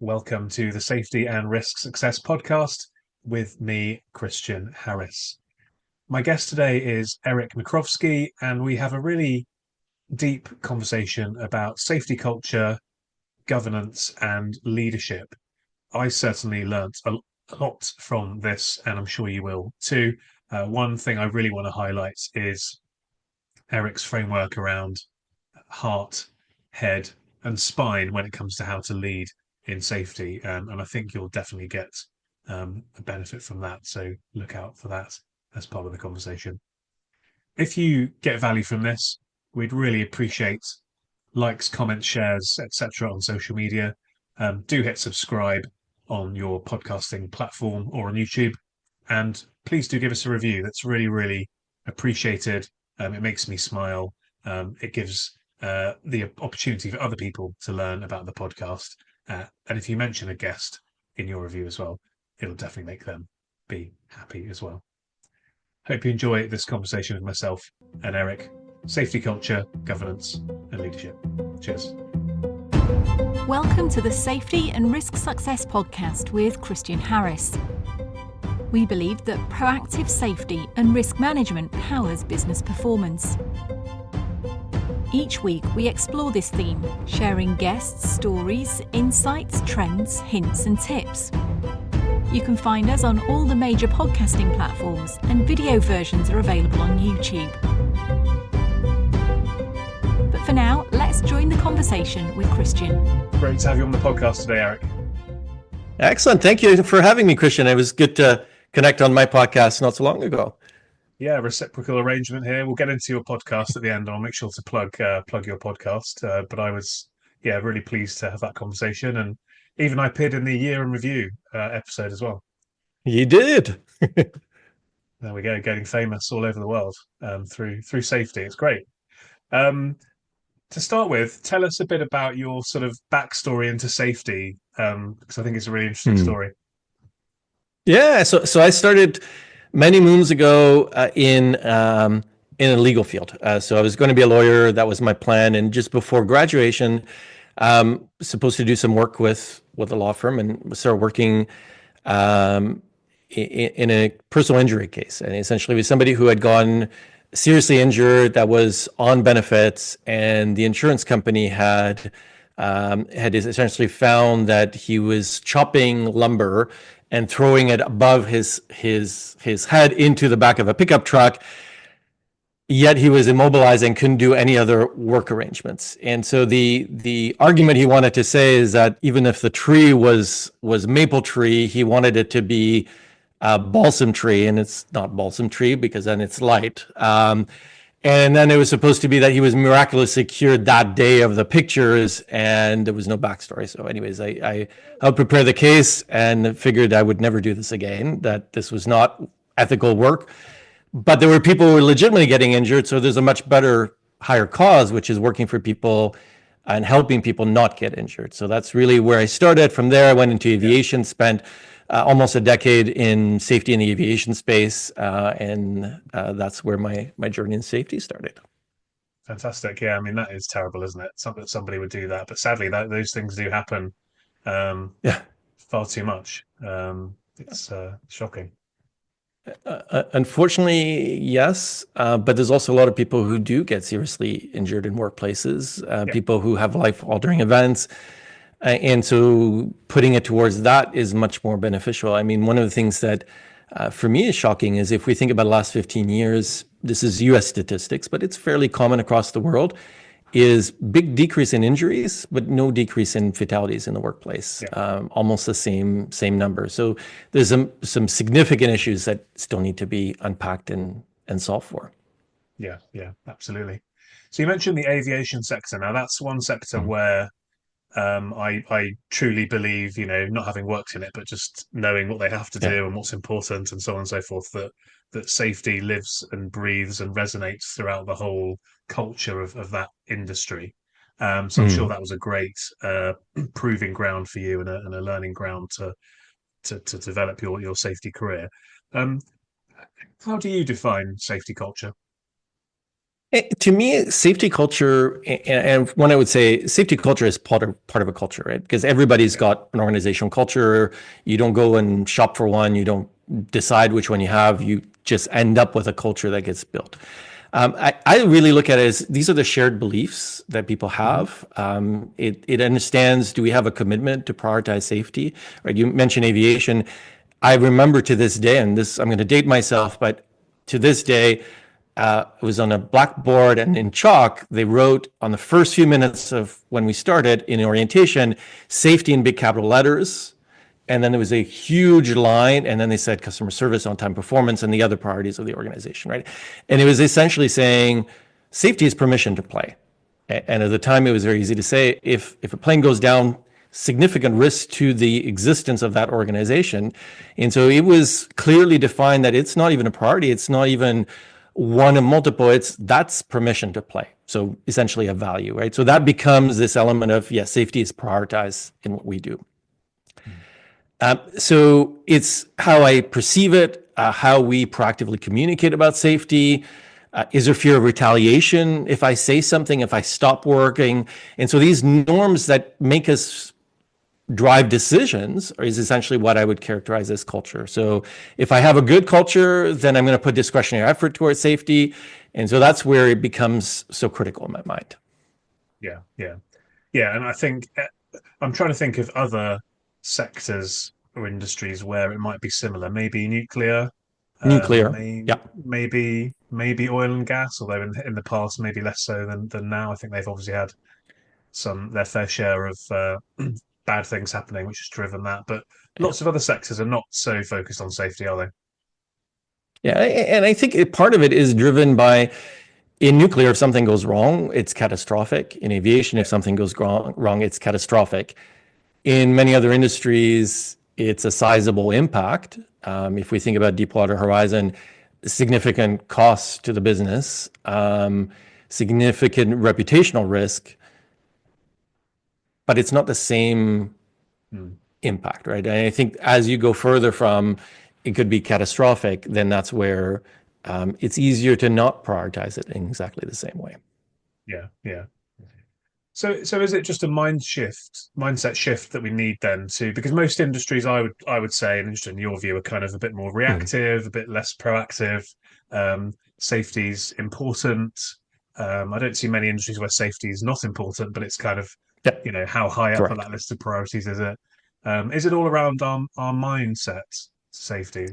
Welcome to the Safety and Risk Success podcast with me, Christian Harris. My guest today is Eric Michrowski, and we have a really deep conversation about safety culture, governance, and leadership. I certainly learnt a lot from this, and I'm sure you will too. One thing I really want to highlight is Eric's framework around heart, head, and spine when it comes to how to lead in safety. And I think you'll definitely get a benefit from that. So look out for that as part of the conversation. If you get value from this, we'd really appreciate likes, comments, shares, etc. on social media. Do hit subscribe on your podcasting platform or on YouTube. And please do give us a review. That's really, really appreciated. It makes me smile. It gives the opportunity for other people to learn about the podcast. And if you mention a guest in your review as well, it'll definitely make them be happy as well. Hope you enjoy this conversation with myself and Eric. Safety culture, governance, and leadership. Cheers. Welcome to the Safety and Risk Success podcast with Christian Harris. We believe that proactive safety and risk management powers business performance. Each week we explore this theme, sharing guests, stories, insights, trends, hints and tips. You can find us on all the major podcasting platforms, and video versions are available on YouTube. But for now, let's join the conversation with Christian. Great to have you on the podcast today, Eric. Excellent. Thank you for having me, Christian. It was good to connect on my podcast not so long ago. Yeah, reciprocal arrangement here. We'll get into your podcast at the end. I'll make sure to plug your podcast. But I was, really pleased to have that conversation. And even I appeared in the year in review episode as well. You did. There we go, getting famous all over the world through safety. It's great. To start with, tell us a bit about your sort of backstory into safety, because I think it's a really interesting story. Yeah, so I started many moons ago in a legal field. So I was going to be a lawyer. That was my plan. And just before graduation, supposed to do some work with a law firm, and started working in a personal injury case. And essentially, it was somebody who had gone seriously injured that was on benefits, and the insurance company had essentially found that he was chopping lumber and throwing it above his head into the back of a pickup truck, yet he was immobilized and couldn't do any other work arrangements. And so the argument he wanted to say is that even if the tree was maple tree, he wanted it to be balsam tree, and it's not balsam tree because then it's light. And then it was supposed to be that he was miraculously cured that day of the pictures, and there was no backstory. So anyways, I helped prepare the case and figured I would never do this again, that this was not ethical work. But there were people who were legitimately getting injured, so there's a much better, higher cause, which is working for people and helping people not get injured. So that's really where I started. From there, I went into aviation, spent almost a decade in safety in the aviation space, and that's where my journey in safety started. Fantastic. Yeah, I mean, that is terrible, isn't it? Somebody would do that, but sadly, those things do happen far too much. It's shocking. Unfortunately, yes, but there's also a lot of people who do get seriously injured in workplaces, people who have life-altering events. And so putting it towards that is much more beneficial. I mean, one of the things that for me is shocking is if we think about the last 15 years, this is US statistics, but it's fairly common across the world, is big decrease in injuries, but no decrease in fatalities in the workplace, almost the same number. So there's some significant issues that still need to be unpacked and solved for. Yeah, absolutely. So you mentioned the aviation sector. Now that's one sector where I truly believe, not having worked in it, but just knowing what they have to do and what's important and so on and so forth, that safety lives and breathes and resonates throughout the whole culture of that industry. So I'm sure that was a great proving ground for you and a learning ground to develop your safety career. How do you define safety culture? To me, safety culture, and when I would say safety culture is part of a culture, right? Because everybody's got an organizational culture. You don't go and shop for one. You don't decide which one you have. You just end up with a culture that gets built. I really look at it as these are the shared beliefs that people have. It understands, do we have a commitment to prioritize safety? Right? You mentioned aviation. I remember to this day, and this I'm going to date myself, but to this day, it was on a blackboard and in chalk, they wrote on the first few minutes of when we started in orientation, safety in big capital letters. And then there was a huge line, and then they said customer service, on-time performance, and the other priorities of the organization, right? And it was essentially saying safety is permission to play. And at the time, it was very easy to say, if a plane goes down, significant risk to the existence of that organization. And so it was clearly defined that it's not even a priority. It's not even one and multiple, that's permission to play. So essentially a value, right? So that becomes this element of, yes, safety is prioritized in what we do. So it's how I perceive it, how we proactively communicate about safety. Is there fear of retaliation if I say something, if I stop working? And so these norms that make us drive decisions is essentially what I would characterize as culture. So if I have a good culture, then I'm going to put discretionary effort towards safety. And so that's where it becomes so critical in my mind. Yeah, yeah, yeah. And I think I'm trying to think of other sectors or industries where it might be similar. Maybe nuclear, Nuclear, yeah. maybe oil and gas. Although in the past, maybe less so than now. I think they've obviously had their fair share of bad things happening, which has driven that. But lots of other sectors are not so focused on safety, are they? Yeah, and I think part of it is driven by, in nuclear, if something goes wrong, it's catastrophic. In aviation, if something goes wrong, it's catastrophic. In many other industries, it's a sizable impact. If we think about Deepwater Horizon, significant costs to the business, significant reputational risk, but it's not the same impact, right? And I think as you go further from it could be catastrophic, then that's where it's easier to not prioritize it in exactly the same way. Yeah, yeah. So is it just a mindset shift that we need then to, because most industries I would say, and interested in your view, are kind of a bit more reactive, a bit less proactive. Safety's important. I don't see many industries where safety is not important, but it's kind of, how high up on that list of priorities is it? Is it all around our mindset safety?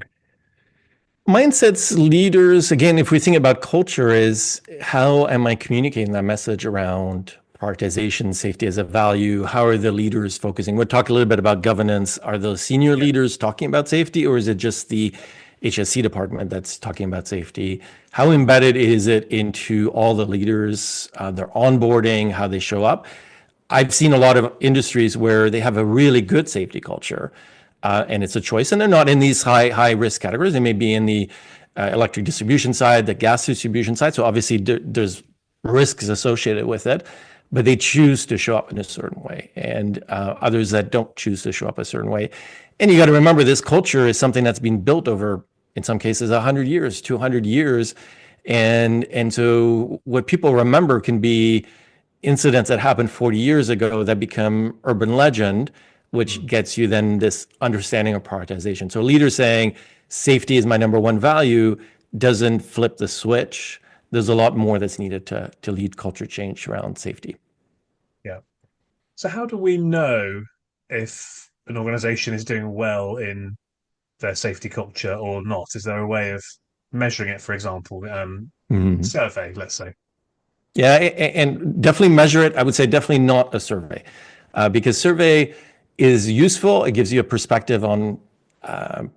Mindsets, leaders, again, if we think about culture, is how am I communicating that message around prioritization, safety as a value? How are the leaders focusing? We'll talk a little bit about governance. Are those senior leaders talking about safety, or is it just the HSC department that's talking about safety? How embedded is it into all the leaders, their onboarding, how they show up? I've seen a lot of industries where they have a really good safety culture, and it's a choice, and they're not in these high risk categories. They may be in the electric distribution side, the gas distribution side. So obviously there's risks associated with it, but they choose to show up in a certain way, and others that don't choose to show up a certain way. And you got to remember, this culture is something that's been built over, in some cases, 100 years, 200 years. And so what people remember can be incidents that happened 40 years ago that become urban legend, which gets you then this understanding of prioritization. So leaders saying safety is my number one value doesn't flip the switch. There's a lot more that's needed to lead culture change around safety. Yeah. So how do we know if an organization is doing well in their safety culture or not? Is there a way of measuring it, for example, survey, let's say? Yeah, and definitely measure it. I would say definitely not a survey, because survey is useful. It gives you a perspective on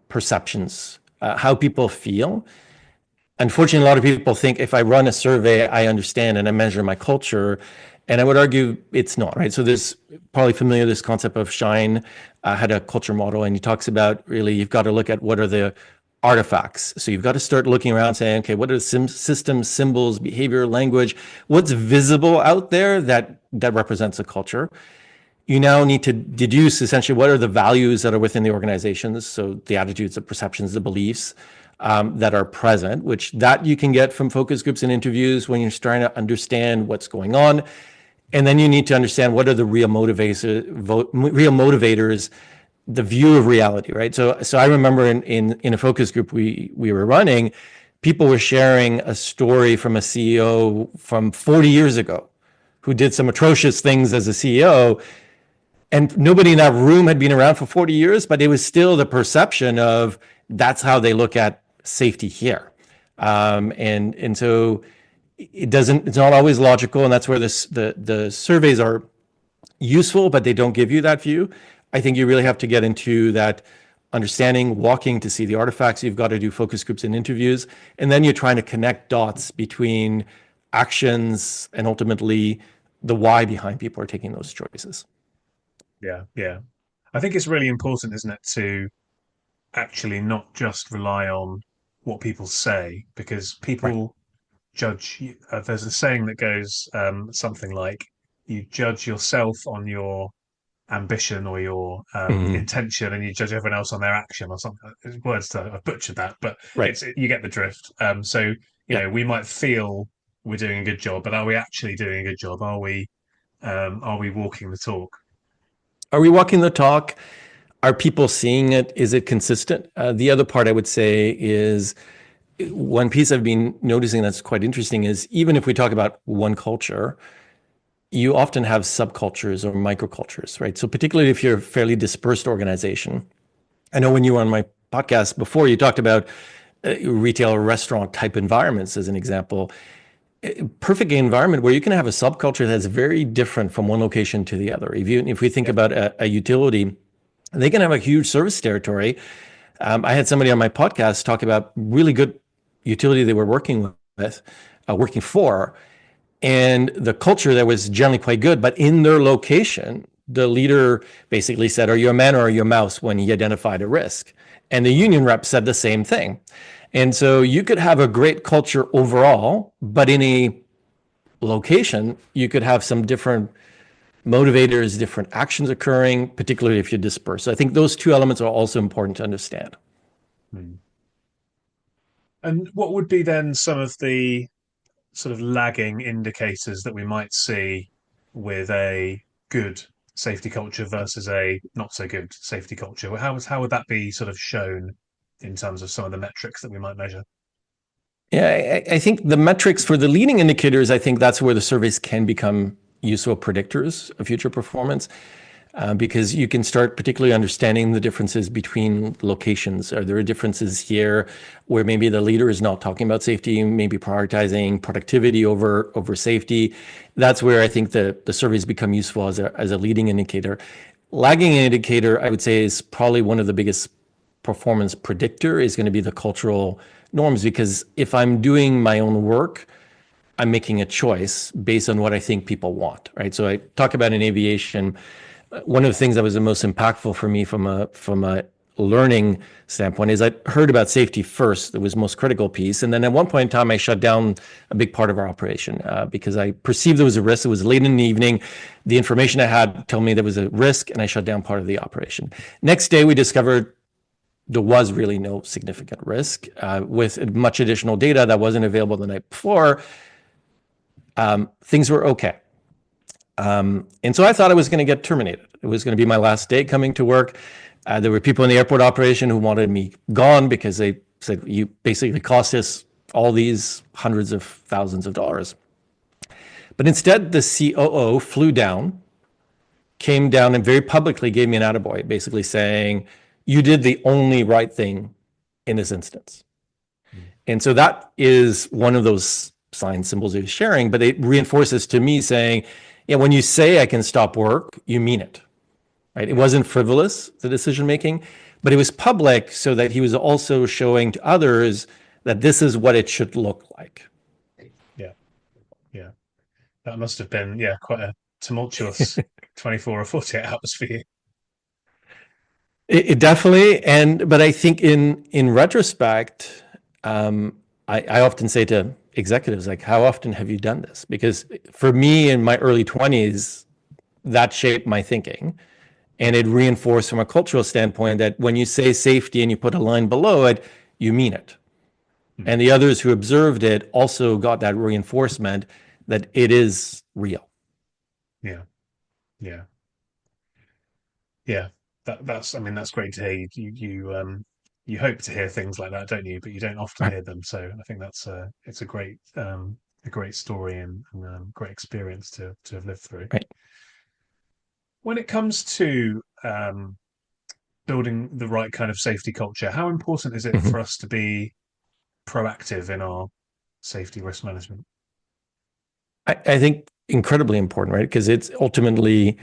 perceptions, how people feel. Unfortunately, a lot of people think if I run a survey, I understand and I measure my culture. And I would argue it's not, right? So there's probably familiar this concept of Shine had a culture model, and he talks about really you've got to look at what are the artifacts. So you've got to start looking around saying, okay, what are the systems, symbols, behavior, language, what's visible out there that represents a culture? You now need to deduce essentially what are the values that are within the organizations. So the attitudes, the perceptions, the beliefs. that are present, which that you can get from focus groups and interviews when you're trying to understand what's going on. And then you need to understand what are the real motivators, the view of reality, right? So I remember in a focus group we were running, people were sharing a story from a CEO from 40 years ago who did some atrocious things as a CEO. And nobody in that room had been around for 40 years, but it was still the perception of that's how they look at safety here. And so it's not always logical. And that's where the surveys are useful, but they don't give you that view. I think you really have to get into that understanding, walking to see the artifacts. You've got to do focus groups and interviews. And then you're trying to connect dots between actions and ultimately the why behind people are taking those choices. Yeah. I think it's really important, isn't it, to actually not just rely on what people say, because Right. people judge. There's a saying that goes something like, "You judge yourself on your ambition or your Mhm. intention, and you judge everyone else on their action," or something. Words to I've butchered that, but Right. you get the drift. So Yeah. we might feel we're doing a good job, but are we actually doing a good job? Are we walking the talk? Are we walking the talk? Are people seeing it? Is it consistent? The other part I would say is one piece I've been noticing that's quite interesting is even if we talk about one culture, you often have subcultures or microcultures, right? So particularly if you're a fairly dispersed organization. I know when you were on my podcast before, you talked about retail or restaurant type environments as an example. Perfect environment where you can have a subculture that's very different from one location to the other. If we think Yeah. about a utility, they can have a huge service territory. I had somebody on my podcast talk about really good utility they were working with, working for, and the culture that was generally quite good. But in their location, the leader basically said, "Are you a man or are you a mouse?" when he identified a risk. And the union rep said the same thing. And so you could have a great culture overall, but in a location, you could have some different motivators, different actions occurring, particularly if you're dispersed. So I think those two elements are also important to understand. Hmm. And what would be then some of the sort of lagging indicators that we might see with a good safety culture versus a not so good safety culture? How would that be sort of shown in terms of some of the metrics that we might measure? Yeah, I think the metrics for the leading indicators, I think that's where the surveys can become useful predictors of future performance. Because you can start particularly understanding the differences between locations. Are there differences here where maybe the leader is not talking about safety, maybe prioritizing productivity over safety? That's where I think the surveys become useful as a leading indicator. Lagging indicator, I would say, is probably one of the biggest performance predictor is going to be the cultural norms, because if I'm doing my own work, I'm making a choice based on what I think people want, right? So I talk about in aviation, one of the things that was the most impactful for me from a learning standpoint is I heard about safety first. It was the most critical piece. And then at one point in time, I shut down a big part of our operation because I perceived there was a risk. It was late in the evening. The information I had told me there was a risk, and I shut down part of the operation. Next day, we discovered there was really no significant risk with much additional data that wasn't available the night before. Things were okay. And so I thought I was going to get terminated. It was going to be my last day coming to work. There were people in the airport operation who wanted me gone because they said, "You basically cost us all these hundreds of thousands of dollars." But instead, the COO flew down, came down and very publicly gave me an attaboy, basically saying, "You did the only right thing in this instance." And so that is one of those sign symbols of sharing, but it reinforces to me saying, yeah, when you say I can stop work, you mean it, right? It wasn't frivolous, the decision making, but it was public so that he was also showing to others that this is what it should look like. Yeah, yeah. That must have been, quite a tumultuous 24 or 48 hours for you. It definitely, but I think in retrospect, I often say to executives, like, how often have you done this? Because for me in my early 20s, that shaped my thinking. And it reinforced from a cultural standpoint that when you say safety and you put a line below it, you mean it. And the others who observed it also got that reinforcement that it is real. Yeah. Yeah. Yeah. That's great to hear. You hope to hear things like that, don't you? But you don't often Right. hear them. So I think it's a great story and great experience to have lived through. Right. When it comes to building the right kind of safety culture, how important is it Mhm. for us to be proactive in our safety risk management? I think incredibly important, right? Because it's ultimately,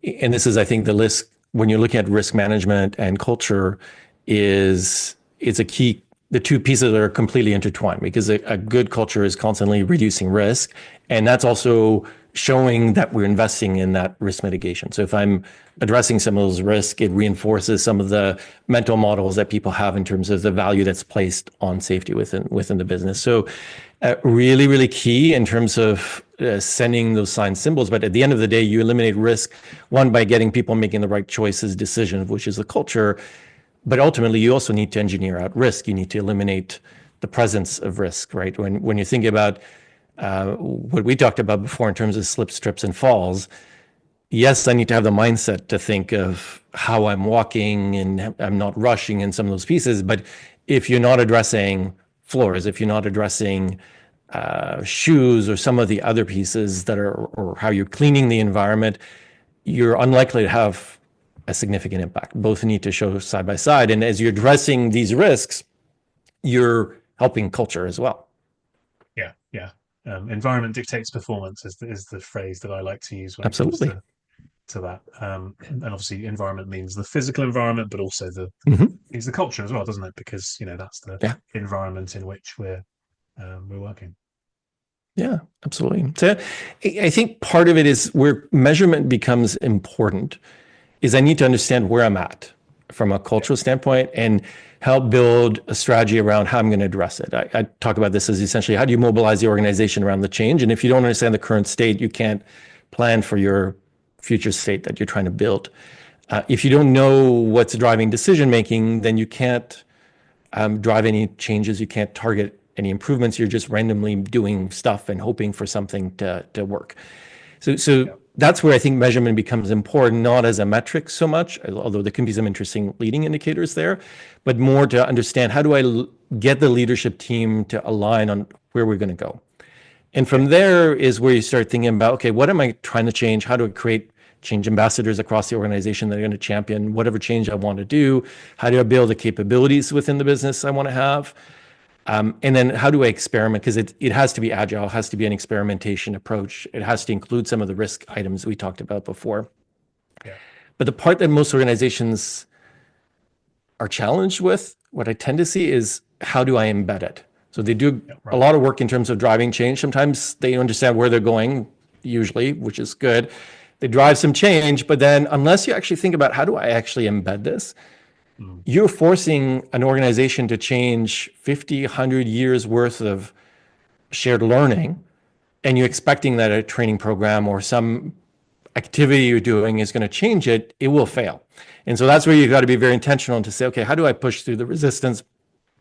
and this is, I think, the list when you're looking at risk management and culture is it's a key. The two pieces are completely intertwined because a good culture is constantly reducing risk, and that's also showing that we're investing in that risk mitigation. So if I'm addressing some of those risks, it reinforces some of the mental models that people have in terms of the value that's placed on safety within the business. So really, really key in terms of sending those sign symbols. But at the end of the day, you eliminate risk, one, by getting people making the right choices, decisions, which is the culture. But ultimately, you also need to engineer out risk. You need to eliminate the presence of risk, right? When you think about what we talked about before in terms of slips, trips, and falls, yes, I need to have the mindset to think of how I'm walking and I'm not rushing in some of those pieces. But if you're not addressing floors, if you're not addressing shoes or some of the other pieces that are, or how you're cleaning the environment, you're unlikely to have a significant impact. Both need to show side by side. And as you're addressing these risks, you're helping culture as well. Yeah, yeah. Environment dictates performance is the phrase that I like to use when it comes Absolutely. to that. And obviously, environment means the physical environment, but also means the culture as well, doesn't it? Because that's the Yeah. environment in which we're working. Yeah, absolutely. So I think part of it is where measurement becomes important is I need to understand where I'm at from a Yeah. cultural standpoint and help build a strategy around how I'm going to address it. I talk about this as essentially how do you mobilize the organization around the change? And if you don't understand the current state, you can't plan for your future state that you're trying to build. If you don't know what's driving decision making, then you can't drive any changes. You can't target any improvements. You're just randomly doing stuff and hoping for something to work. So that's where I think measurement becomes important, not as a metric so much, although there can be some interesting leading indicators there, but more to understand how do I get the leadership team to align on where we're going to go. And from there is where you start thinking about, okay, what am I trying to change? How do I create change ambassadors across the organization that are going to champion whatever change I want to do? How do I build the capabilities within the business I want to have? And then how do I experiment? Because it has to be agile, it has to be an experimentation approach. It has to include some of the risk items we talked about before. Yeah. But the part that most organizations are challenged with, what I tend to see is how do I embed it? So they do a lot of work in terms of driving change. Sometimes they understand where they're going, usually, which is good. They drive some change, but then unless you actually think about how do I actually embed this, you're forcing an organization to change 50, 100 years worth of shared learning, and you're expecting that a training program or some activity you're doing is going to change it, it will fail. And so that's where you've got to be very intentional to say, okay, how do I push through the resistance?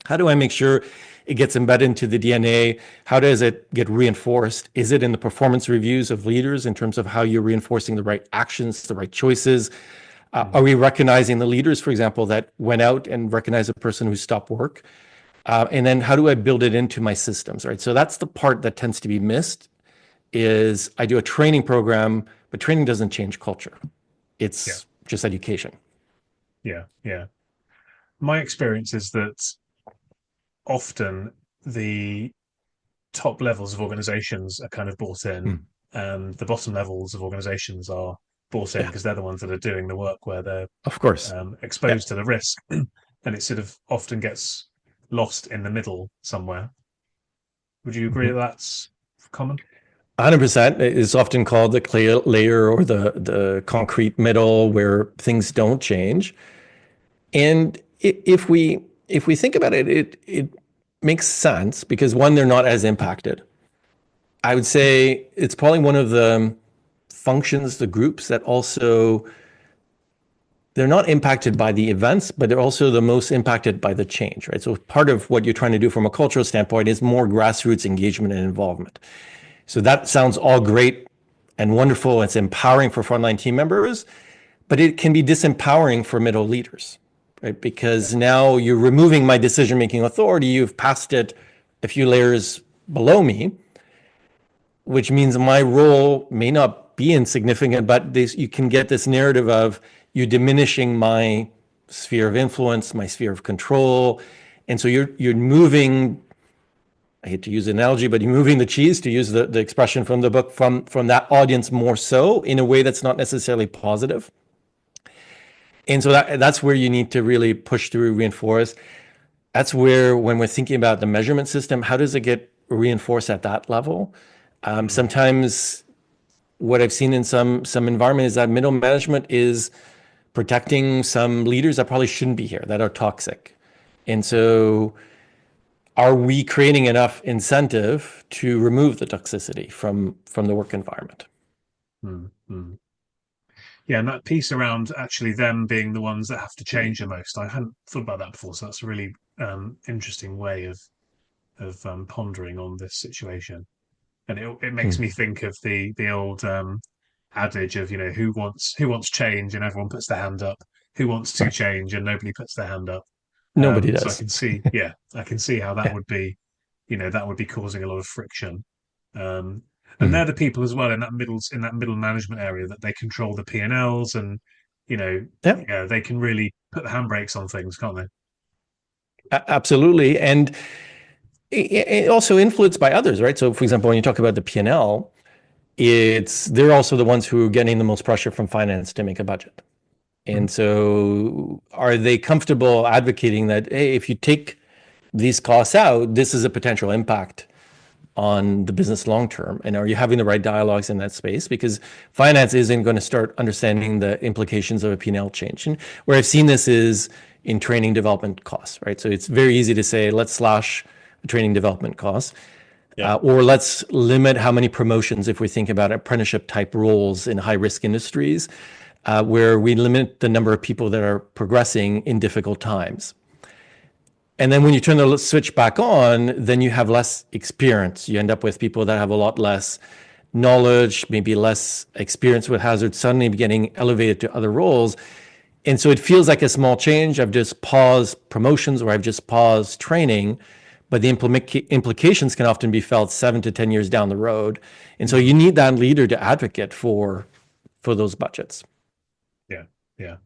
How do I make sure it gets embedded into the DNA? How does it get reinforced? Is it in the performance reviews of leaders in terms of how you're reinforcing the right actions, the right choices? Are we recognizing the leaders, for example, that went out and recognized a person who stopped work? And then how do I build it into my systems, right? So that's the part that tends to be missed is I do a training program, but training doesn't change culture. It's just education. Yeah. Yeah. My experience is that often the top levels of organizations are kind of bought in, and the bottom levels of organizations are bought in Yeah, because they're the ones that are doing the work where they're of course. Yeah, exposed to the risk, and it sort of often gets lost in the middle somewhere. Would you agree that that's common? 100%. It's often called the clay layer or the concrete middle where things don't change. And if we think about it, it makes sense because one, they're not as impacted. I would say it's probably one of the functions, the groups that also they're not impacted by the events, but they're also the most impacted by the change, right? So part of what you're trying to do from a cultural standpoint is more grassroots engagement and involvement. So that sounds all great and wonderful. It's empowering for frontline team members, but it can be disempowering for middle leaders, right? Because now you're removing my decision-making authority. You've passed it a few layers below me, which means my role may not be insignificant, but you can get this narrative of you diminishing my sphere of influence, my sphere of control. And so you're moving, I hate to use the analogy, but you're moving the cheese, to use the expression from the book, from that audience more so in a way that's not necessarily positive. And so that's where you need to really push through, reinforce. That's where, when we're thinking about the measurement system, how does it get reinforced at that level? Sometimes what I've seen in some environment is that middle management is protecting some leaders that probably shouldn't be here, that are toxic. And so are we creating enough incentive to remove the toxicity from the work environment? Mm-hmm. Yeah, and that piece around actually them being the ones that have to change the most, I hadn't thought about that before. So that's a really interesting way of pondering on this situation. And it makes me think of the old adage of, who wants change, and everyone puts their hand up. Who wants to change, and nobody puts their hand up. Nobody So I does. can see how that Yeah. would be, that would be causing a lot of friction. And Mhm. they're the people as well in that middle management area that they control the P&Ls, and Yeah, they can really put the handbrakes on things, can't they? absolutely. And it also influenced by others, right? So for example, when you talk about the P&L, they're also the ones who are getting the most pressure from finance to make a budget. And so are they comfortable advocating that, hey, if you take these costs out, this is a potential impact on the business long term? And are you having the right dialogues in that space? Because finance isn't going to start understanding the implications of a P&L change. And where I've seen this is in training development costs, right? So it's very easy to say, let's slash training development costs. Or let's limit how many promotions, if we think about apprenticeship type roles in high risk industries, where we limit the number of people that are progressing in difficult times. And then when you turn the switch back on, then you have less experience. You end up with people that have a lot less knowledge, maybe less experience with hazards, suddenly getting elevated to other roles. And so it feels like a small change. I've just paused promotions, or I've just paused training, but the implications can often be felt 7 to 10 years down the road. And so you need that leader to advocate for those budgets. Yeah.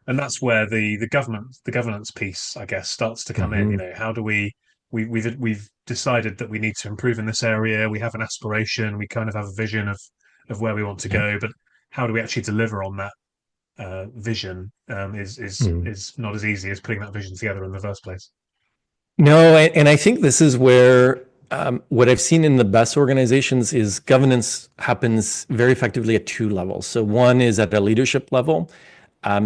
And that's where the governance piece, I guess, starts to come in. How do we've decided that we need to improve in this area. We have an aspiration. We kind of have a vision of where we want to go, but how do we actually deliver on that vision is not as easy as putting that vision together in the first place. No, and I think this is where what I've seen in the best organizations is governance happens very effectively at two levels. So one is at a leadership level,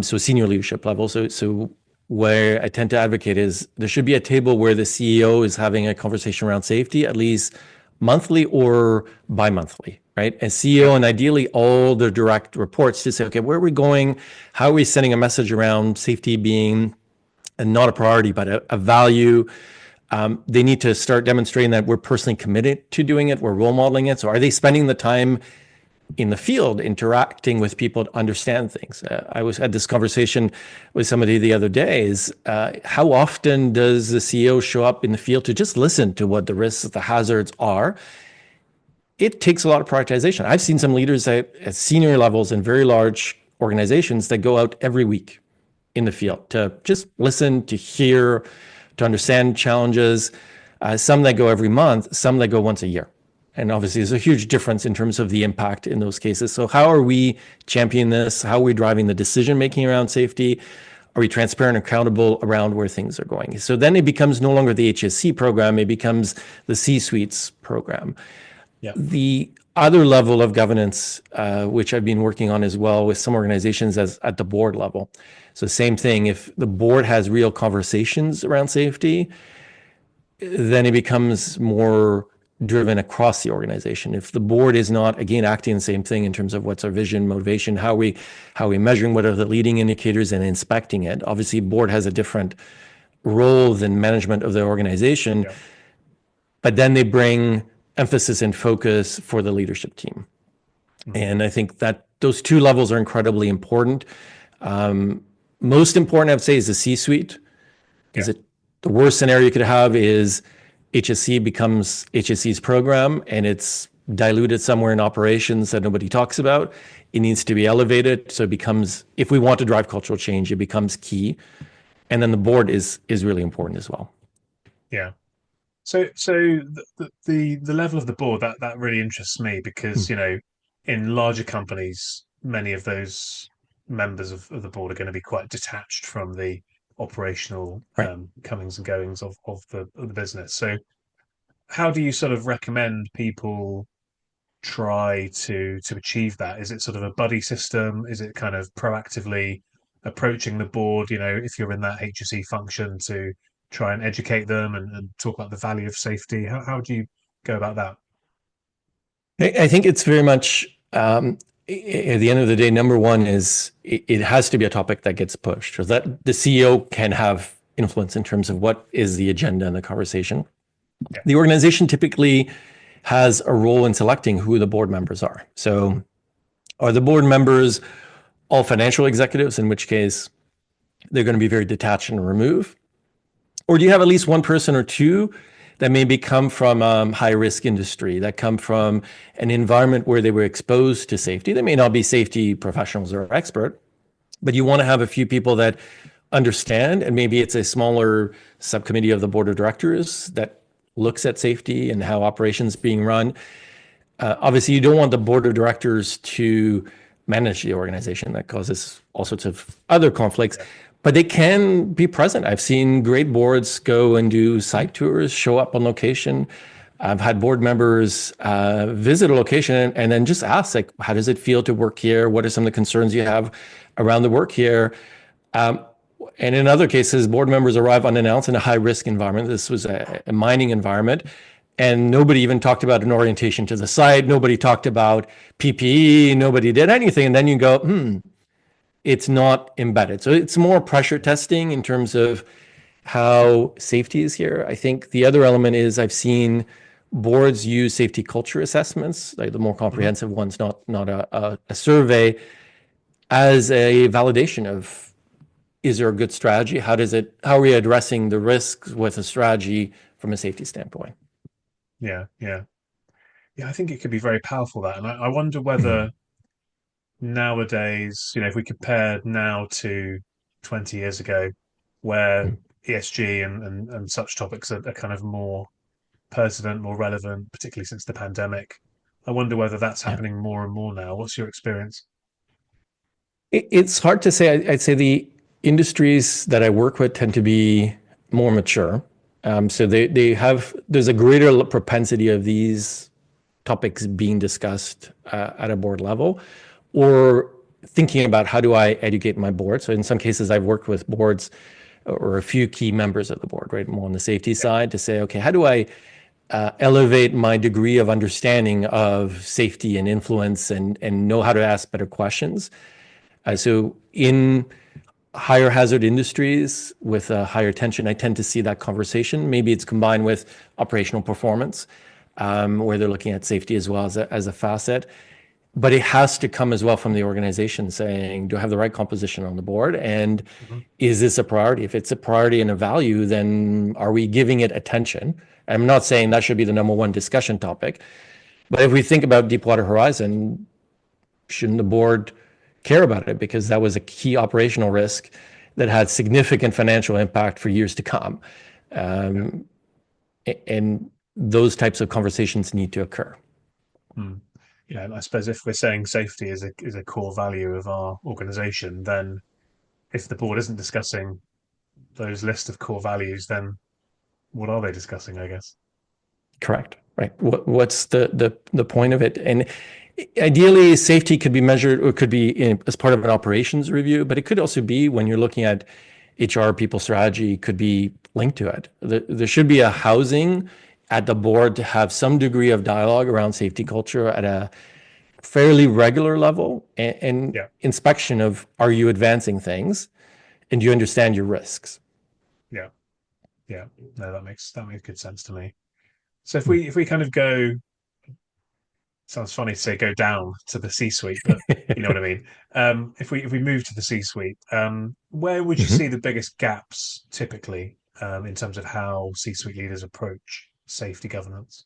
so senior leadership level. So where I tend to advocate is there should be a table where the CEO is having a conversation around safety at least monthly or bi-monthly, right? As CEO, and ideally all the direct reports, to say, okay, where are we going? How are we sending a message around safety being not a priority, but a value? They need to start demonstrating that we're personally committed to doing it, we're role modeling it. So are they spending the time in the field interacting with people to understand things? I had this conversation with somebody the other day, is how often does the CEO show up in the field to just listen to what the risks, the hazards are? It takes a lot of prioritization. I've seen some leaders at senior levels in very large organizations that go out every week in the field to just listen, to hear, to understand challenges. Some that go every month, some that go once a year. And obviously there's a huge difference in terms of the impact in those cases. So how are we championing this? How are we driving the decision-making around safety? Are we transparent and accountable around where things are going? So then it becomes no longer the HSC program, it becomes the C-suite's program. Yeah. The other level of governance, which I've been working on as well with some organizations, as at the board level. So same thing, if the board has real conversations around safety, then it becomes more driven across the organization. If the board is not, again, acting the same thing in terms of what's our vision, motivation, how we measuring, what are the leading indicators, and inspecting it. Obviously, board has a different role than management of the organization, Yeah. but then they bring emphasis and focus for the leadership team. And I think that those two levels are incredibly important. Most important, I would say, is the C-suite. Is it the worst scenario you could have is HSC becomes HSC's program and it's diluted somewhere in operations that nobody talks about. It needs to be elevated. So it becomes, if we want to drive cultural change, it becomes key. And then the board is really important as well. Yeah. So the level of the board, that really interests me because, in larger companies, many of those members of the board are going to be quite detached from the operational Right. comings and goings of the business. So how do you sort of recommend people try to achieve that? Is it sort of a buddy system? Is it kind of proactively approaching the board, if you're in that HSE function, to try and educate them and talk about the value of safety? How do you go about that? I think it's very much, at the end of the day, number one is it has to be a topic that gets pushed, so that the CEO can have influence in terms of what is the agenda and the conversation. Yeah. The organization typically has a role in selecting who the board members are. So are the board members all financial executives, in which case they're going to be very detached and removed? Or do you have at least one person or two that maybe come from high risk industry, that come from an environment where they were exposed to safety? They may not be safety professionals or expert, but you want to have a few people that understand, and maybe it's a smaller subcommittee of the board of directors that looks at safety and how operations being run. Obviously, you don't want the board of directors to manage the organization. That causes all sorts of other conflicts, but they can be present. I've seen great boards go and do site tours, show up on location. I've had board members visit a location and then just ask, like, how does it feel to work here? What are some of the concerns you have around the work here? And in other cases, board members arrive unannounced in a high-risk environment. This was a mining environment, and nobody even talked about an orientation to the site. Nobody talked about PPE. Nobody did anything. And then you go, it's not embedded. So it's more pressure testing in terms of how safety is here. I think the other element is I've seen boards use safety culture assessments, like the more comprehensive ones, not a survey, as a validation of, is there a good strategy? How are we addressing the risks with a strategy from a safety standpoint? Yeah. I think it could be very powerful, that. And I wonder whether nowadays, if we compare now to 20 years ago, where ESG and such topics are kind of more pertinent, more relevant, particularly since the pandemic. I wonder whether that's happening more and more now. What's your experience? It's hard to say. I'd say the industries that I work with tend to be more mature. So there's a greater propensity of these topics being discussed at a board level, or thinking about how do I educate my board. So in some cases, I've worked with boards or a few key members of the board, right, more on the safety side, to say, okay, how do I elevate my degree of understanding of safety and influence and know how to ask better questions? So in higher hazard industries with a higher tension, I tend to see that conversation. Maybe it's combined with operational performance, where they're looking at safety as well as a facet. But it has to come as well from the organization saying, do I have the right composition on the board? And is this a priority? If it's a priority and a value, then are we giving it attention? I'm not saying that should be the number one discussion topic, but if we think about Deepwater Horizon, shouldn't the board care about it? Because that was a key operational risk that had significant financial impact for years to come. And those types of conversations need to occur. Yeah, and I suppose if we're saying safety is a core value of our organization, then if the board isn't discussing those list of core values, then what are they discussing, I guess? Correct. Right. What's the point of it? And ideally, safety could be measured, or could be as part of an operations review, but it could also be when you're looking at HR, people strategy, could be linked to it. There should be a housing at the board to have some degree of dialogue around safety culture at a fairly regular level, and Yeah. inspection of, are you advancing things and do you understand your risks? Yeah. Yeah. No, that makes good sense to me. So if we kind of go, sounds funny to say go down to the C-suite, but you know what I mean. If we move to the C-suite, where would you Mhm. see the biggest gaps typically in terms of how C-suite leaders approach safety governance?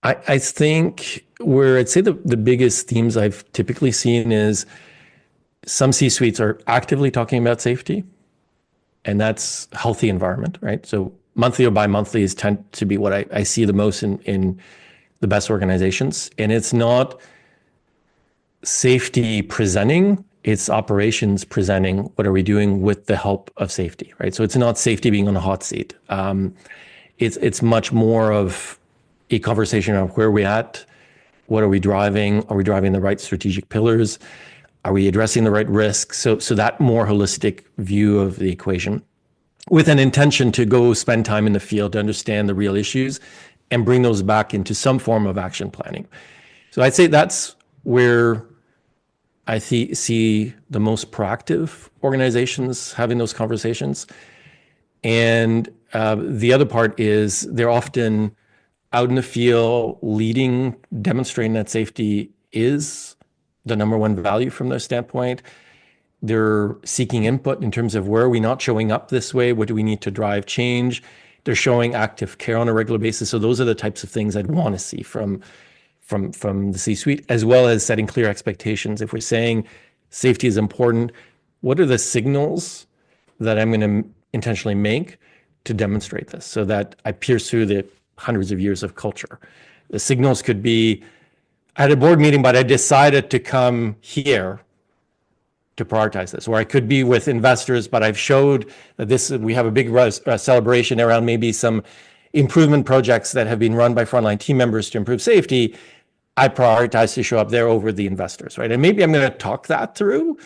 I think where I'd say the biggest themes I've typically seen is some C-suites are actively talking about safety, and that's healthy environment, right? So monthly or bi-monthly is tend to be what I see the most in the best organizations. And it's not safety presenting, it's operations presenting. What are we doing with the help of safety, right? So it's not safety being on a hot seat. It's much more of a conversation of where are we at, what are we driving? Are we driving the right strategic pillars? Are we addressing the right risks? So that more holistic view of the equation, with an intention to go spend time in the field to understand the real issues and bring those back into some form of action planning. So I'd say that's where I see the most proactive organizations having those conversations. And the other part is they're often out in the field leading, demonstrating that safety is the number one value from their standpoint. They're seeking input in terms of where are we not showing up this way? What do we need to drive change? They're showing active care on a regular basis. So those are the types of things I'd want to see from the C-suite, as well as setting clear expectations. If we're saying safety is important, what are the signals that I'm going to intentionally make to demonstrate this so that I pierce through the hundreds of years of culture? The signals could be, I had a board meeting, but I decided to come here to prioritize this. Or I could be with investors, but I've showed that we have a big celebration around maybe some improvement projects that have been run by frontline team members to improve safety. I prioritize to show up there over the investors, right? And maybe I'm going to talk that through,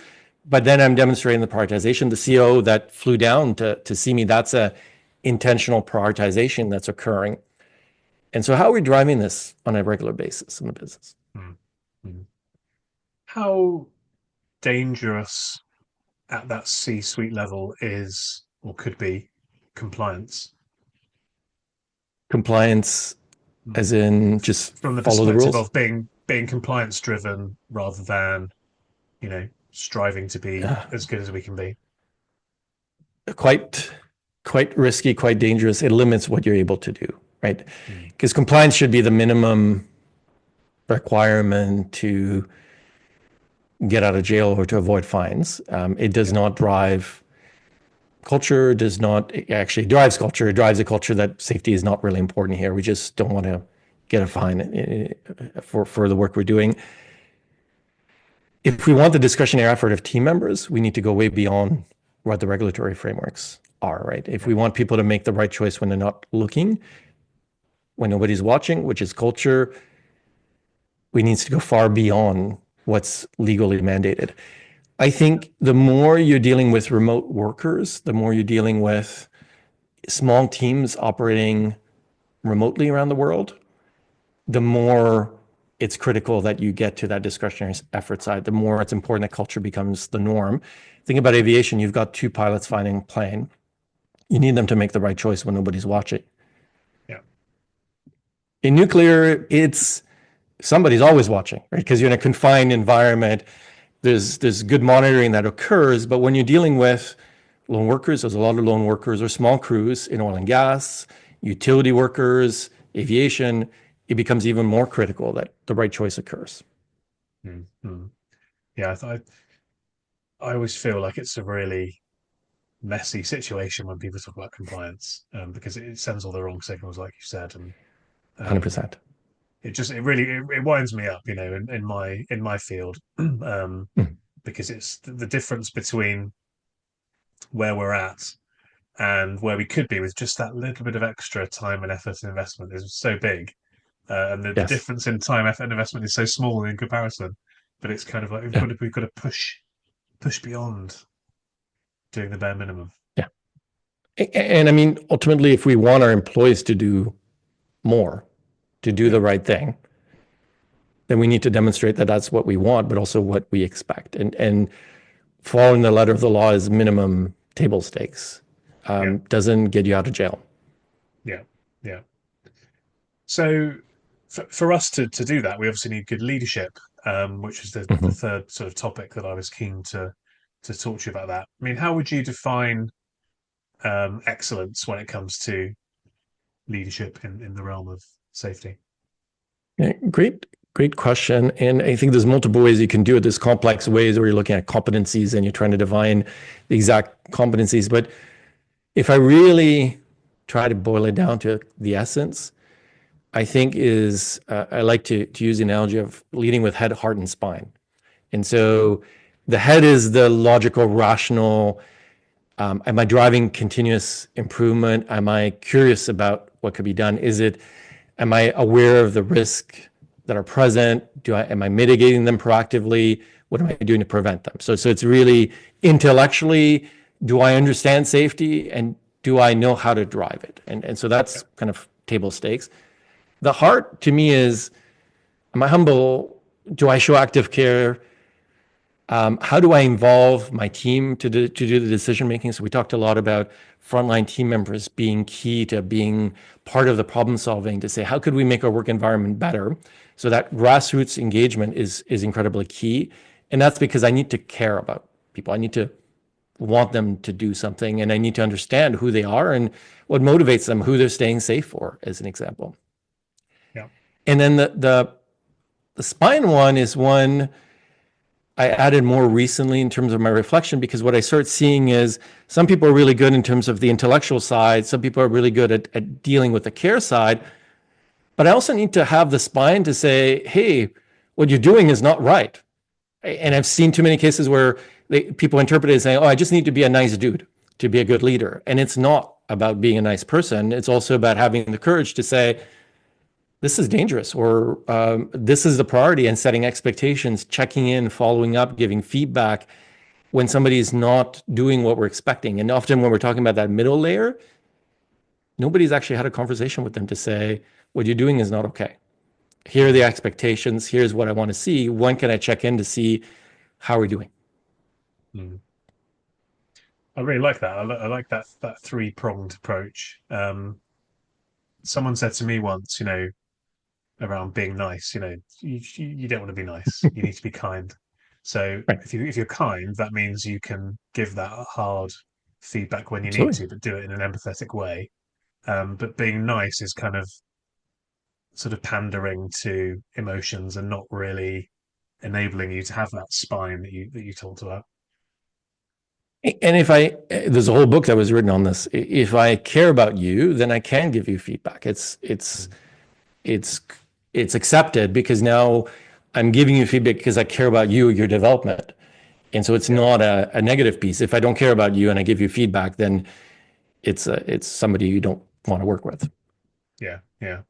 but then I'm demonstrating the prioritization. The CEO that flew down to see me, that's a intentional prioritization that's occurring. And so how are we driving this on a regular basis in the business? Mm. How dangerous at that C-suite level is or could be compliance? Compliance, Mm. as in just From the follow the perspective rules? of being compliance driven rather than, striving to be as good as we can be. Quite risky, quite dangerous. It limits what you're able to do, right? Mm. Because compliance should be the minimum requirement to get out of jail or to avoid fines. It does not drive culture, does not it actually drives culture. It drives a culture that safety is not really important here. We just don't want to get a fine for the work we're doing. If we want the discretionary effort of team members, we need to go way beyond what the regulatory frameworks are, right? If we want people to make the right choice when they're not looking, when nobody's watching, which is culture, we need to go far beyond what's legally mandated. I think the more you're dealing with remote workers, the more you're dealing with small teams operating remotely around the world, the more it's critical that you get to that discretionary effort side, the more it's important that culture becomes the norm. Think about aviation. You've got two pilots flying a plane. You need them to make the right choice when nobody's watching. Yeah. In nuclear, it's somebody's always watching, right? Because you're in a confined environment. There's good monitoring that occurs, but when you're dealing with lone workers, there's a lot of lone workers or small crews in oil and gas, utility workers, aviation, it becomes even more critical that the right choice occurs. Mm-hmm. Yeah, I always feel like it's a really messy situation when people talk about compliance because it sends all the wrong signals, like you said, and um, 100%. it winds me up, in my field, Mm. because it's the difference between where we're at and where we could be with just that little bit of extra time and effort and investment is so big. And the Yes. difference in time, effort, and investment is so small in comparison. But it's kind of like we've Yeah. got to push beyond doing the bare minimum. Yeah. And I mean, ultimately, if we want our employees to do more, to do Yeah. the right thing, then we need to demonstrate that that's what we want, but also what we expect. And following the letter of the law is minimum table stakes. Yeah. Doesn't get you out of jail. Yeah. Yeah. So for us to do that, we obviously need good leadership, which is the Mhm. third sort of topic that I was keen to talk to you about that. I mean, how would you define excellence when it comes to leadership in the realm of safety? Yeah, great question. And I think there's multiple ways you can do it. There's complex ways where you're looking at competencies and you're trying to define the exact competencies. But if I really try to boil it down to the essence, I think is I like to use the analogy of leading with head, heart, and spine. And so the head is the logical, rational. Am I driving continuous improvement? Am I curious about what could be done? Am I aware of the risk that are present? Am I mitigating them proactively? What am I doing to prevent them? So it's really intellectually, do I understand safety and do I know how to drive it? And so that's kind of table stakes. The heart to me is, am I humble? Do I show active care? How do I involve my team to do the decision making? So we talked a lot about frontline team members being key to being part of the problem solving, to say, how could we make our work environment better? So that grassroots engagement is incredibly key. And that's because I need to care about people. I need to want them to do something, and I need to understand who they are and what motivates them, who they're staying safe for, as an example. Yeah. And then the spine one is one I added more recently in terms of my reflection, because what I start seeing is some people are really good in terms of the intellectual side. Some people are really good at dealing with the care side. But I also need to have the spine to say, hey, what you're doing is not right. And I've seen too many cases where people interpret it as saying, oh, I just need to be a nice dude to be a good leader. And it's not about being a nice person. It's also about having the courage to say, this is dangerous, or this is the priority, and setting expectations, checking in, following up, giving feedback when somebody is not doing what we're expecting. And often when we're talking about that middle layer, nobody's actually had a conversation with them to say, what you're doing is not okay. Here are the expectations. Here's what I want to see. When can I check in to see how we're doing? Mm. I really like that. I like that three-pronged approach. Someone said to me once, around being nice, you don't want to be nice. You need to be kind. So Right. if you're kind, that means you can give that hard feedback when you need Absolutely. to, but do it in an empathetic way. But being nice is kind of sort of pandering to emotions and not really enabling you to have that spine that you talked about. And there's a whole book that was written on this. If I care about you, then I can give you feedback. It's it's accepted because now I'm giving you feedback because I care about you, your development. And so it's Yeah, not a negative piece. If I don't care about you and I give you feedback, then it's somebody you don't want to work with. yeah, yeah.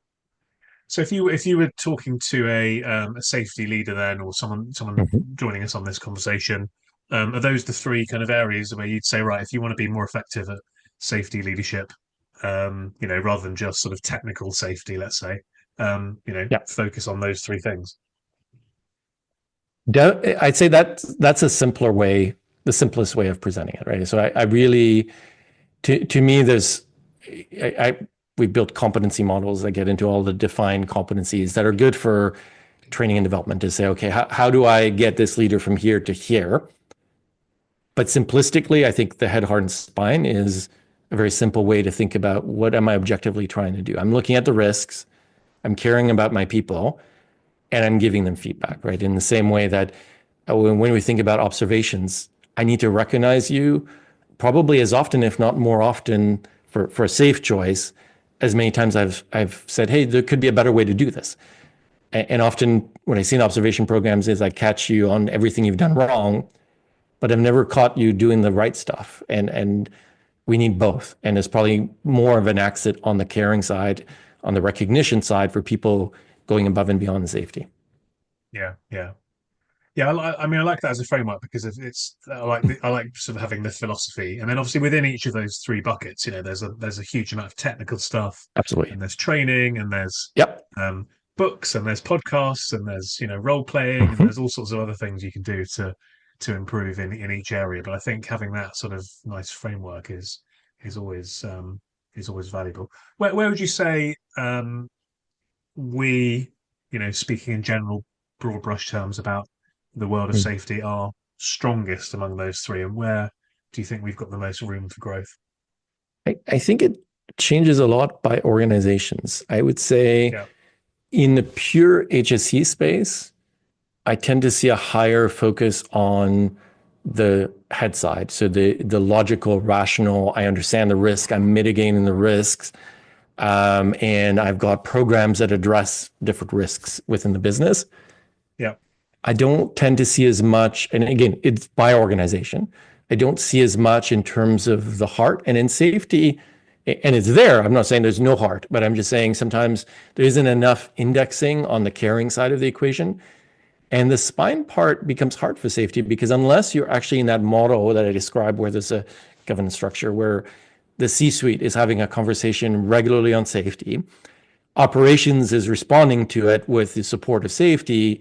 So if you were talking to a safety leader then, or someone Mhm. joining us on this conversation, are those the three kind of areas where you'd say, right, if you want to be more effective at safety leadership, rather than just sort of technical safety, let's say, Yeah. focus on those three things? I'd say that's a simpler way, the simplest way of presenting it, right? So I really, to me, we built competency models that get into all the defined competencies that are good for training and development, to say, okay, how do I get this leader from here to here? But simplistically, I think the head, heart, and spine is a very simple way to think about what am I objectively trying to do? I'm looking at the risks, I'm caring about my people, and I'm giving them feedback, right? In the same way that when we think about observations, I need to recognize you probably as often, if not more often, for a safe choice, as many times I've said, hey, there could be a better way to do this. And often what I see in observation programs is I catch you on everything you've done wrong, but I've never caught you doing the right stuff. And we need both. And there's probably more of an exit on the caring side, on the recognition side, for people going above and beyond the safety. Yeah, yeah. Yeah, I mean, I like that as a framework because I like sort of having the philosophy, and then obviously within each of those three buckets, there's a huge amount of technical stuff, Absolutely. and there's training, and there's Yep. um, books, and there's podcasts, and there's role playing, and Hmm. there's all sorts of other things you can do to improve in each area. But I think having that sort of nice framework is always is always valuable. Where would you say we, speaking in general, broad brush terms about the world of safety, are strongest among those three, and where do you think we've got the most room for growth? I think it changes a lot by organizations. I would say Yeah. in the pure HSE space, I tend to see a higher focus on the head side. So the logical, rational, I understand the risk, I'm mitigating the risks. And I've got programs that address different risks within the business. Yeah. I don't tend to see as much, and again, it's by organization. I don't see as much in terms of the heart and in safety, and it's there. I'm not saying there's no heart, but I'm just saying sometimes there isn't enough indexing on the caring side of the equation. And the spine part becomes hard for safety because unless you're actually in that model that I described, where there's a governance structure where the C-suite is having a conversation regularly on safety, operations is responding to it with the support of safety,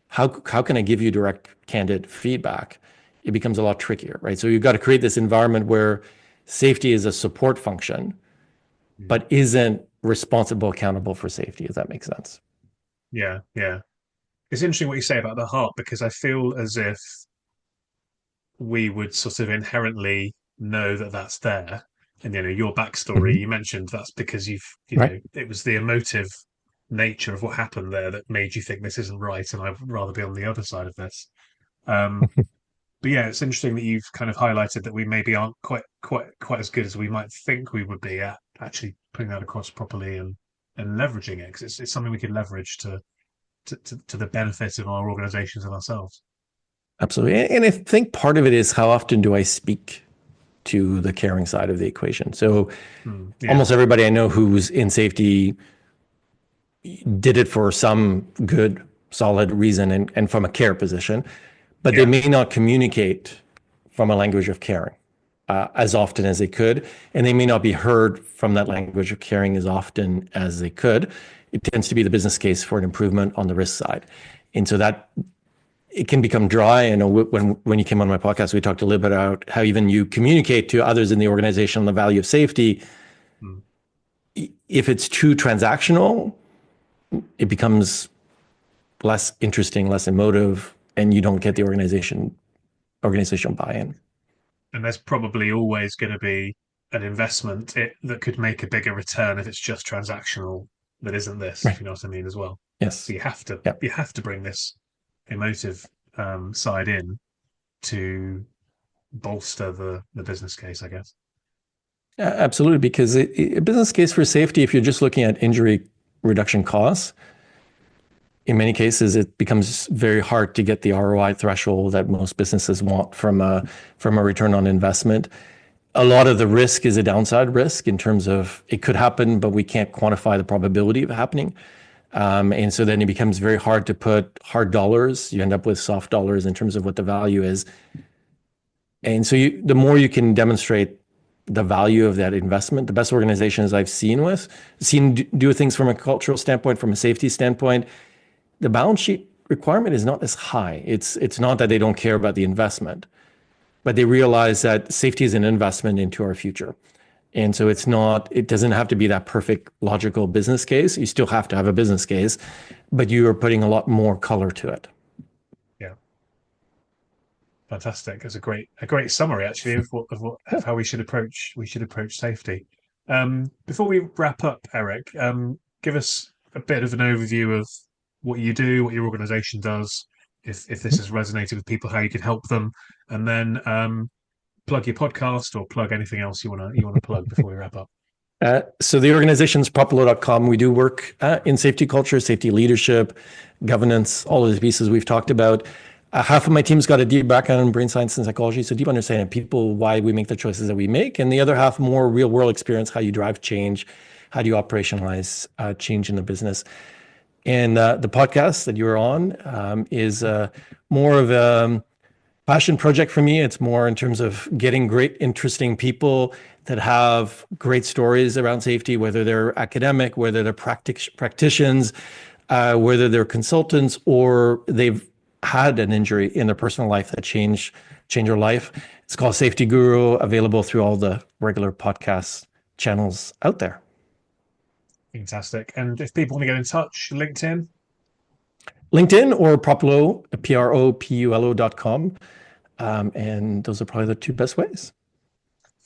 how can I give you direct, candid feedback? It becomes a lot trickier, right? So you've got to create this environment where safety is a support function, Mm. but isn't responsible, accountable for safety, if that makes sense. Yeah. Yeah. It's interesting what you say about the heart because I feel as if we would sort of inherently know that that's there. And your backstory, Mhm. you mentioned that's because Right. it was the emotive nature of what happened there that made you think this isn't right, and I'd rather be on the other side of this. Um, but yeah, it's interesting that you've kind of highlighted that we maybe aren't quite as good as we might think we would be at actually putting that across properly and leveraging it because it's something we can leverage to the benefit of our organizations and ourselves. Absolutely. And I think part of it is how often do I speak to the caring side of the equation? So Yeah, almost everybody I know who's in safety did it for some good, solid reason and from a care position, but they yeah, may not communicate from a language of caring as often as they could, and they may not be heard from that language of caring as often as they could. It tends to be the business case for an improvement on the risk side. And so that it can become dry. And when you came on my podcast, we talked a little bit about how even you communicate to others in the organization on the value of safety. mm, If it's too transactional, it becomes less interesting, less emotive, and you don't get the yeah. organizational buy-in. And there's probably always going to be an investment that could make a bigger return if it's just transactional that isn't this, if Right. you know what I mean, as well. So Yes. Yeah. you have to bring this emotive side in to bolster the business case, I guess. Absolutely, because a business case for safety, if you're just looking at injury reduction costs, in many cases, it becomes very hard to get the ROI threshold that most businesses want from a return on investment. A lot of the risk is a downside risk in terms of it could happen, but we can't quantify the probability of it happening. And so then it becomes very hard to put hard dollars. You end up with soft dollars in terms of what the value is. And so the more you can demonstrate the value of that investment, the best organizations I've seen do things from a cultural standpoint, from a safety standpoint, the balance sheet requirement is not as high. It's not that they don't care about the investment, but they realize that safety is an investment into our future. And so it doesn't have to be that perfect logical business case. You still have to have a business case, but you are putting a lot more color to it. Yeah, fantastic. That's a great summary actually of how we should approach safety. Before we wrap up, Eric, give us a bit of an overview of what you do, what your organization does, if this has resonated with people, how you can help them, and then plug your podcast or plug anything else you wanna plug before we wrap up. So the organization's propelo.com. We do work in safety culture, safety leadership, governance, all of the pieces we've talked about. Half of my team's got a deep background in brain science and psychology, so deep understanding of people, why we make the choices that we make, and the other half more real world experience, how you drive change, how do you operationalize change in the business. And the podcast that you're on is more of a passion project for me. It's more in terms of getting great, interesting people that have great stories around safety, whether they're academic, whether they're practitioners, whether they're consultants, or they've had an injury in their personal life that changed their life. It's called Safety Guru, available through all the regular podcast channels out there. Fantastic. And if people want to get in touch, LinkedIn or Propulo, PROPULO.com. And those are probably the two best ways.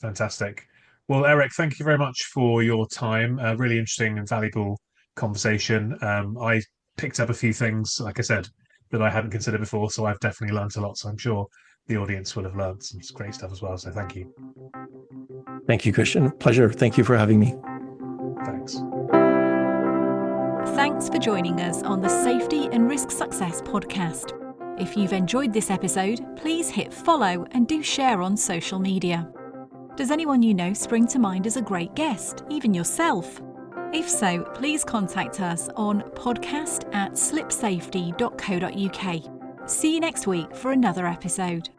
Fantastic. Well, Eric, thank you very much for your time. A really interesting and valuable conversation. I picked up a few things, like I said, that I hadn't considered before. So I've definitely learned a lot. So I'm sure the audience will have learned some great stuff as well. So thank you. Thank you, Christian. Pleasure. Thank you for having me. Thanks. Thanks for joining us on the Safety and Risk Success podcast. If you've enjoyed this episode, please hit follow and do share on social media. Does anyone you know spring to mind as a great guest, even yourself? If so, please contact us on podcast@slipsafety.co.uk. See you next week for another episode.